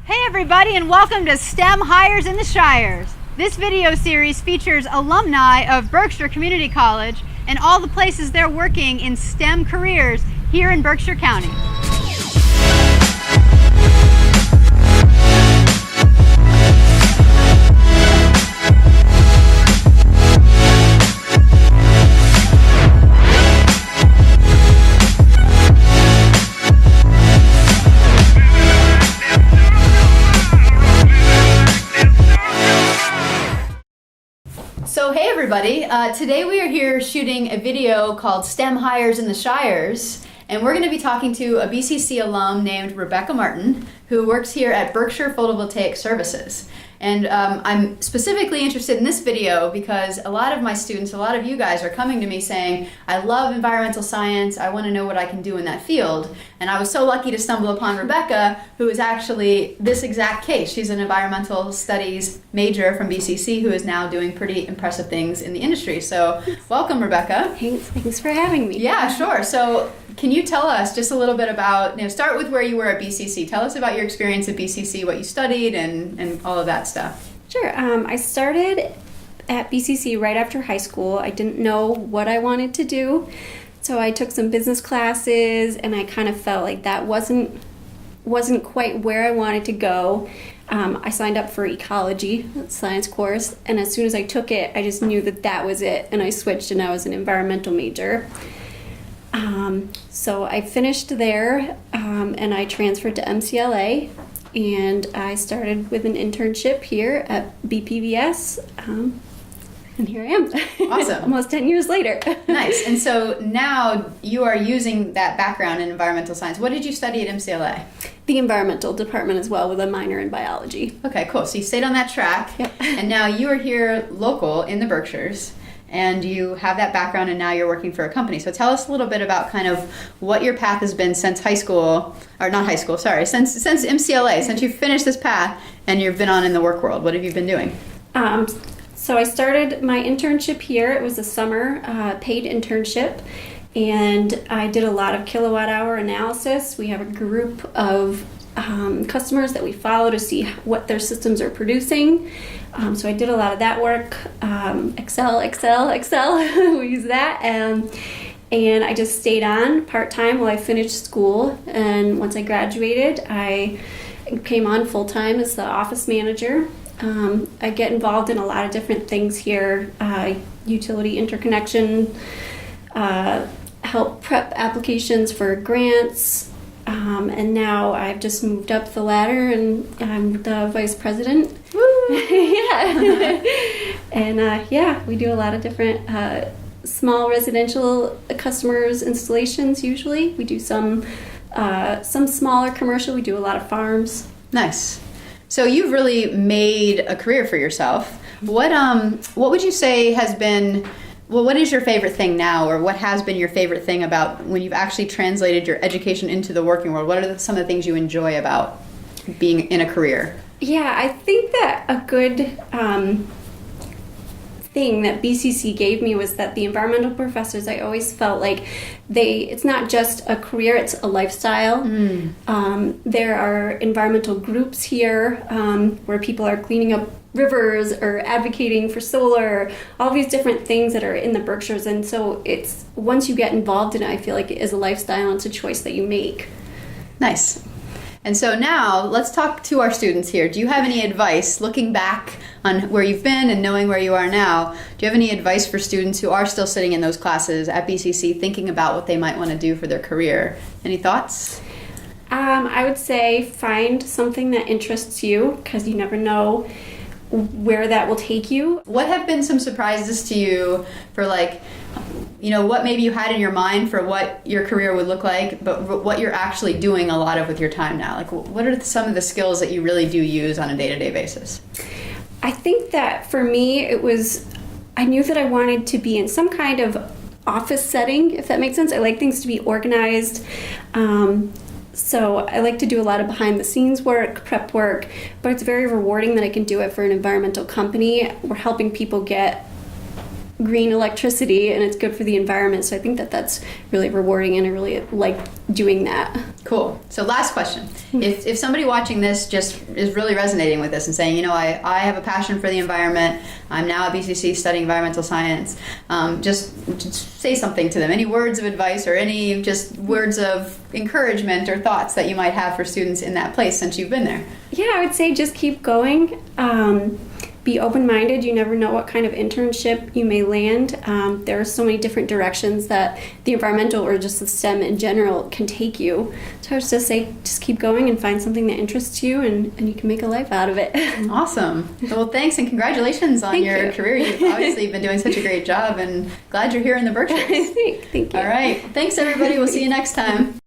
Hey everybody, and welcome to STEM Hires in the Shires. This video series features alumni of Berkshire Community College and all the places they're working in STEM careers here in Berkshire County. So hey everybody, today we are here shooting a video called STEM Hires in the Shires, and we're going to be talking to a BCC alum named Rebecca Martin, who works here at Berkshire Photovoltaic Services. And I'm specifically interested in this video because a lot of my students, a lot of you guys are coming to me saying, I love environmental science, I want to know what I can do in that field. And I was so lucky to stumble upon Rebecca, who is actually this exact case. She's an environmental studies major from BCC who is now doing pretty impressive things in the industry. So welcome, Rebecca. Thanks for having me. Yeah, sure. So can you tell us just a little bit about, start with where you were at BCC. Tell us about your experience at BCC, what you studied, and all of that stuff. Sure. I started at BCC right after high school. I didn't know what I wanted to do, so I took some business classes, and I kind of felt like that wasn't quite where I wanted to go. I signed up for ecology, science course, and as soon as I took it, I just knew that was it, and I switched, and I was an environmental major. So I finished there, and I transferred to MCLA, and I started with an internship here at BPVS, and here I am. Awesome. Almost 10 years later. Nice. And so now you are using that background in environmental science. What did you study at MCLA? The environmental department as well, with a minor in biology. Okay, cool. So you stayed on that track, Yep. And now you are here local in the Berkshires, and you have that background, and now you're working for a company. So tell us a little bit about kind of what your path has been since high school, or not high school, sorry, since MCLA, since you finished this path and you've been on in the work world. What have you been doing? So I started my internship here. It was a summer paid internship, and I did a lot of kilowatt hour analysis. We have a group of customers that we follow to see what their systems are producing. So I did a lot of that work. Excel. We use that. And I just stayed on part-time while I finished school. And once I graduated, I came on full-time as the office manager. I get involved in a lot of different things here. Utility interconnection, help prep applications for grants. And now I've just moved up the ladder, and I'm the vice president. Woo! Yeah. And we do a lot of different small residential customers installations. Usually, we do some smaller commercial. We do a lot of farms. Nice. So you've really made a career for yourself. What would you say has been, well, what is your favorite thing now, or what has been your favorite thing about when you've actually translated your education into the working world? What are some of the things you enjoy about being in a career? Yeah, I think that a good thing that BCC gave me was that the environmental professors, I always felt like it's not just a career, it's a lifestyle. There are environmental groups here where people are cleaning up rivers or advocating for solar, all these different things that are in the Berkshires. And so it's, once you get involved in it, I feel like it is a lifestyle and it's a choice that you make. Nice. And so now let's talk to our students here. Do you have any advice, looking back on where you've been and knowing where you are now, do you have any advice for students who are still sitting in those classes at BCC thinking about what they might want to do for their career? Any thoughts? I would say find something that interests you, because you never know where that will take you. What have been some surprises to you for, like, what maybe you had in your mind for what your career would look like, but what you're actually doing a lot of with your time now? Like, what are some of the skills that you really do use on a day-to-day basis? I think that for me, I knew that I wanted to be in some kind of office setting, if that makes sense. I like things to be organized. So I like to do a lot of behind-the-scenes work, prep work, but it's very rewarding that I can do it for an environmental company. We're helping people get green electricity, and it's good for the environment. So I think that that's really rewarding, and I really like doing that. Cool. So last question. If somebody watching this just is really resonating with this and saying, I have a passion for the environment, I'm now at BCC studying environmental science, just say something to them. Any words of advice or any just words of encouragement or thoughts that you might have for students in that place since you've been there? Yeah, I would say just keep going. Be open-minded. You never know what kind of internship you may land. There are so many different directions that the environmental or just the STEM in general can take you. So I would just say, just keep going and find something that interests you, and you can make a life out of it. Awesome. Well, thanks and congratulations on your career. You've obviously been doing such a great job, and glad you're here in the Berkshires. Thank you. All right. Thanks, everybody. We'll see you next time.